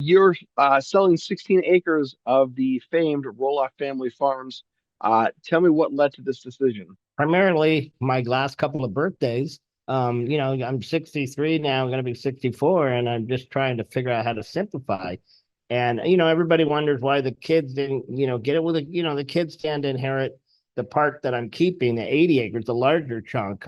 you're selling 16 acres of the famed Roloff family farms. Tell me what led to this decision. Primarily my last couple of birthdays. I'm 63 now, I'm going to be 64, and I'm just trying to figure out how to simplify. And, everybody wonders why the kids didn't, get it with the kids stand to inherit the part that I'm keeping, the 80 acres, the larger chunk.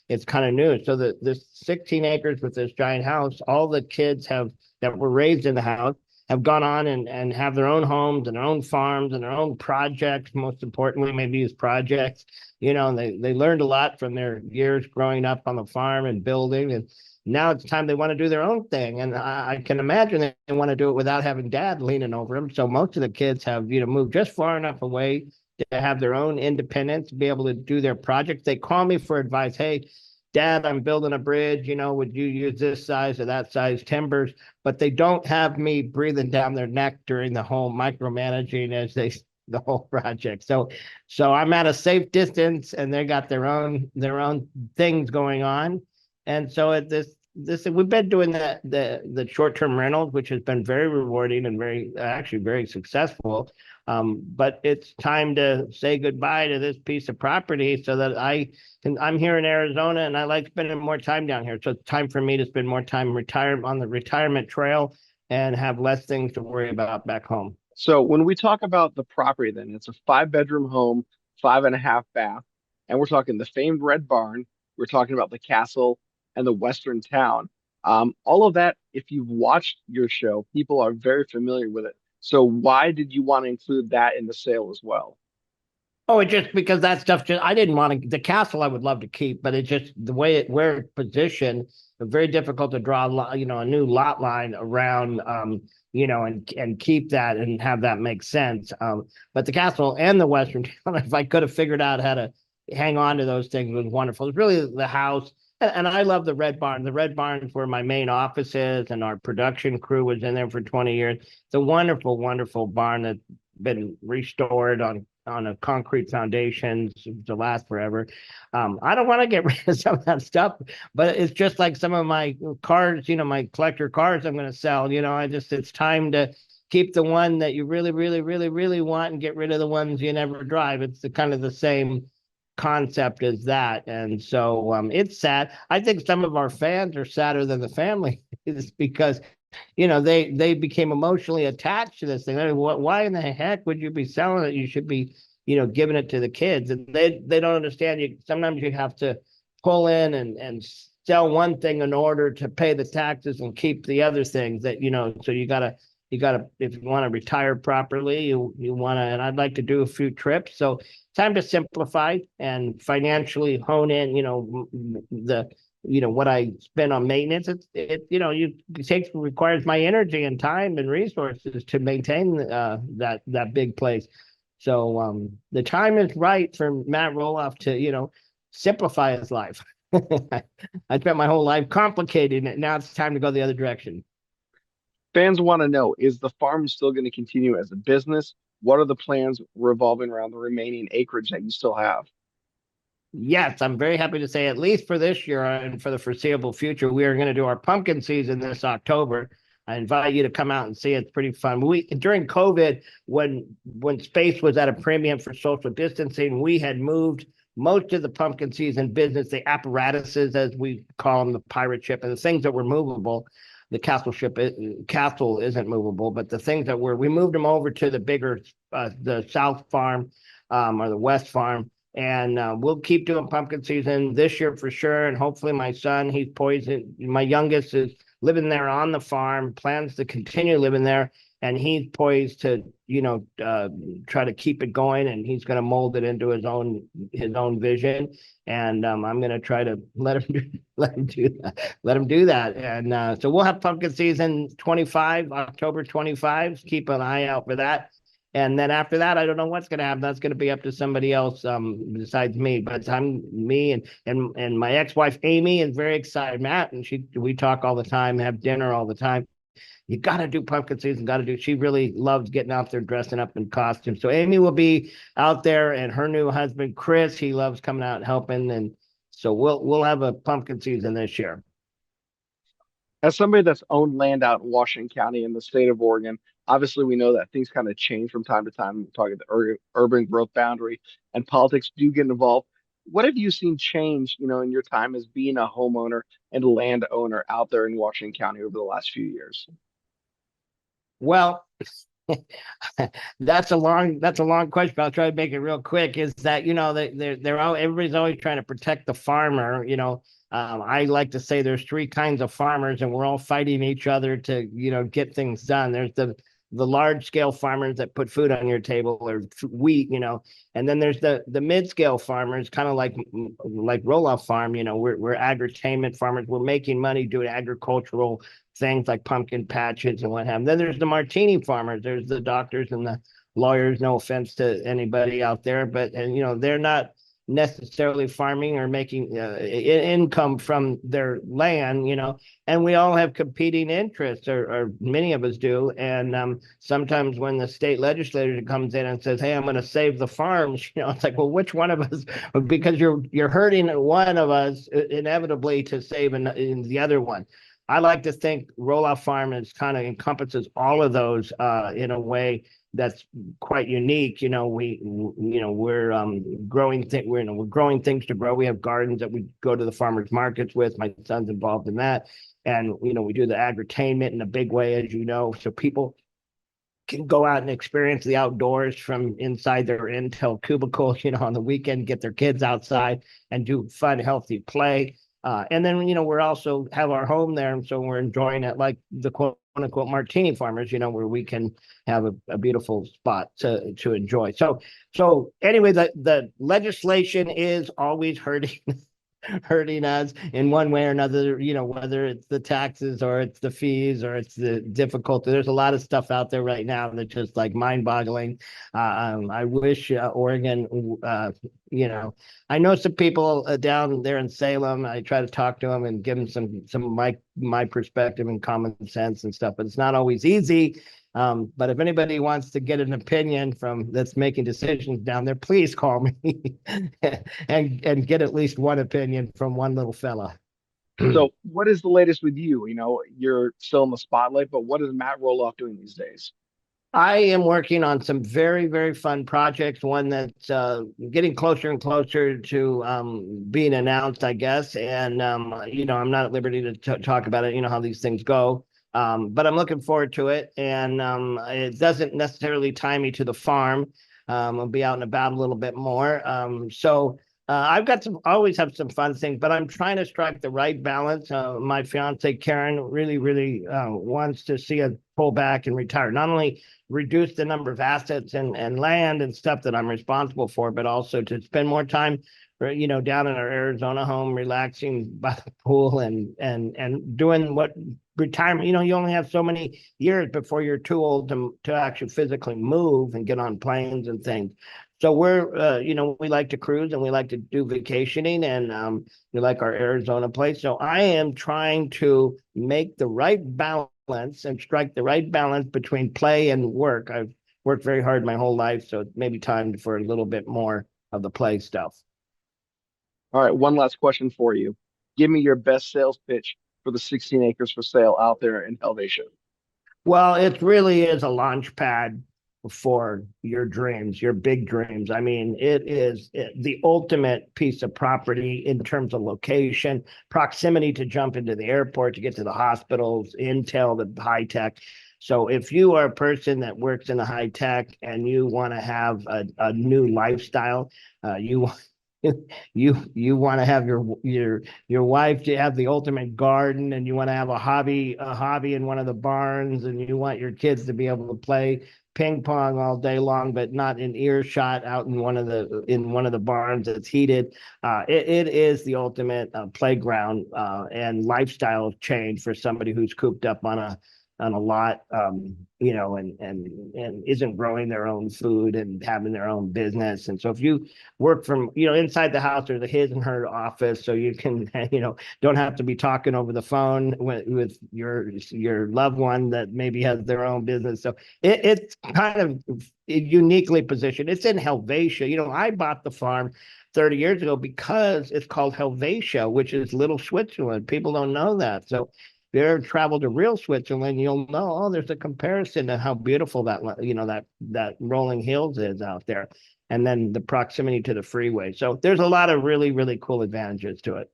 It's kind of new. So this 16 acres with this giant house, all the kids have that were raised in the house have gone on and have their own homes and their own farms and their own projects. Most importantly, maybe these projects, and they learned a lot from their years growing up on the farm and building. And now it's time they want to do their own thing. And I can imagine they want to do it without having dad leaning over them. So most of the kids have, moved just far enough away to have their own independence, be able to do their projects. They call me for advice. Hey, Dad, I'm building a bridge. Would you use this size or that size timbers? But they don't have me breathing down their neck during the whole micromanaging as they the whole project. So I'm at a safe distance, and they got their own things going on. And so at this we've been doing the short-term rentals, which has been very rewarding and very actually very successful. But it's time to say goodbye to this piece of property so that I'm here in Arizona and I like spending more time down here. So it's time for me to spend more time on the retirement trail and have less things to worry about back home. So when we talk about the property, then it's a five-bedroom home, five and a half bath, and we're talking the famed Red Barn. We're talking about the castle and the Western town. All of that, if you've watched your show, people are very familiar with it. So why did you want to include that in the sale as well? Oh, it just because that stuff just I didn't want to the castle I would love to keep, but it just the way where it's positioned, it's very difficult to draw a new lot line around and keep that and have that make sense. But the castle and the Western town, if I could have figured out how to hang on to those things was wonderful. It's really the house. And I love the Red Barn. The Red Barn is where my main office is, and our production crew was in there for 20 years. It's a wonderful, wonderful barn that's been restored on a concrete foundation to last forever. I don't want to get rid of some of that stuff, but it's just like some of my cars, my collector cars I'm going to sell. It's time to keep the one that you really, really, really, really want and get rid of the ones you never drive. It's the kind of the same concept as that. And so it's sad. I think some of our fans are sadder than the family is because they became emotionally attached to this thing. I mean, why in the heck would you be selling it? You should be, giving it to the kids. And they don't understand. Sometimes you have to pull in and sell one thing in order to pay the taxes and keep the other things that, so you gotta if you want to retire properly, you want to, and I'd like to do a few trips. So time to simplify and financially hone in, what I spend on maintenance. It takes requires my energy and time and resources to maintain that big place. So the time is right for Matt Roloff to simplify his life. I spent my whole life complicating it. Now it's time to go the other direction. Fans want to know, is the farm still going to continue as a business? What are the plans revolving around the remaining acreage that you still have? Yes, I'm very happy to say, at least for this year and for the foreseeable future, we are going to do our pumpkin season this October. I invite you to come out and see it. It's pretty fun. We during COVID, when space was at a premium for social distancing, we had moved most of the pumpkin season business, the apparatuses as we call them, the pirate ship, and the things that were movable. The castle isn't movable, but the things that we moved them over to the bigger, the South Farm, or the West Farm, and we'll keep doing pumpkin season this year for sure. And hopefully, my son, he's poisoned. My youngest is living there on the farm, plans to continue living there, and he's poised to, try to keep it going. And he's going to mold it into his own vision. And I'm going to try to let him do that. And so we'll have pumpkin season 25, October 25. Keep an eye out for that. And then after that, I don't know what's going to happen. That's going to be up to somebody else besides me. But I'm me and my ex-wife Amy is very excited. Matt and we talk all the time, have dinner all the time. You got to do pumpkin season. She really loves getting out there dressing up in costume. So Amy will be out there, and her new husband Chris, he loves coming out and helping. And so we'll have a pumpkin season this year. As somebody that's owned land out in Washington County in the state of Oregon, obviously we know that things kind of change from time to time. We're talking the urban growth boundary and politics do get involved. What have you seen change, in your time as being a homeowner and landowner out there in Washington County over the last few years? Well, that's a long question. But I'll try to make it real quick. Is that they're all everybody's always trying to protect the farmer. I like to say there's three kinds of farmers, and we're all fighting each other to get things done. There's the large scale farmers that put food on your table or wheat, and then there's the mid scale farmers, kind of like Roloff Farm. We're agri farmers. We're making money doing agricultural things like pumpkin patches and what have you. Then there's the martini farmers. There's the doctors and the lawyers. No offense to anybody out there, but they're not necessarily farming or making income from their land, and we all have competing interests, or many of us do. And sometimes when the state legislature comes in and says, "Hey, I'm going to save the farms," it's like, well, which one of us? Because you're hurting one of us inevitably to save in the other one. I like to think Roloff Farm is kind of encompasses all of those in a way that's quite unique. We're growing we're growing things to grow. We have gardens that we go to the farmers markets with. My son's involved in that, and we do the agri-tainment in a big way, as you know, so people can go out and experience the outdoors from inside their Intel cubicle, on the weekend, get their kids outside and do fun, healthy play. And then, we're also have our home there. And so we're enjoying it like the quote unquote martini farmers, where we can have a beautiful spot to enjoy. So anyway, the legislation is always hurting us in one way or another, whether it's the taxes or it's the fees or it's the difficulty. There's a lot of stuff out there right now that's just like mind boggling. I wish Oregon, I know some people down there in Salem. I try to talk to them and give them some of my perspective and common sense and stuff, but it's not always easy. But if anybody wants to get an opinion from that's making decisions down there, please call me and get at least one opinion from one little fella. So, what is the latest with you? You're still in the spotlight, but what is Matt Roloff doing these days? I am working on some very, very fun projects. One that's getting closer and closer to being announced, I guess. And I'm not at liberty to talk about it. You know how these things go. But I'm looking forward to it, and it doesn't necessarily tie me to the farm. I'll be out and about a little bit more. So I've got always have some fun things, but I'm trying to strike the right balance. My fiance Karen really, really wants to see us pull back and retire. Not only reduce the number of assets and land and stuff that I'm responsible for, but also to spend more time, down in our Arizona home, relaxing by the pool and doing what retirement. You only have so many years before you're too old to actually physically move and get on planes and things. So we like to cruise and we like to do vacationing, and we like our Arizona place. So I am trying to make the right balance and strike the right balance between play and work. I've worked very hard my whole life, so it may be time for a little bit more of the play stuff. All right, one last question for you. Give me your best sales pitch for the 16 acres for sale out there in Helvetia. Well, it really is a launch pad for your dreams, your big dreams. I mean, it is the ultimate piece of property in terms of location, proximity to jump into the airport, to get to the hospitals, intel, the high tech. So if you are a person that works in the high tech and you want to have a new lifestyle, you you want to have your wife to have the ultimate garden, and you want to have a hobby in one of the barns, and you want your kids to be able to play ping pong all day long, but not in earshot out in one of the barns that's heated. It is the ultimate playground and lifestyle change for somebody who's cooped up on a lot, and isn't growing their own food and having their own business. And so if you work from, inside the house or the his and her office, so you can, don't have to be talking over the phone with your loved one that maybe has their own business. So it's kind of uniquely positioned. It's in Helvetia. I bought the farm 30 years ago because it's called Helvetia, which is Little Switzerland. People don't know that. So you ever travel to real Switzerland, you'll know, oh, there's a comparison to how beautiful that, that rolling hills is out there. And then the proximity to the freeway. So there's a lot of really, really cool advantages to it.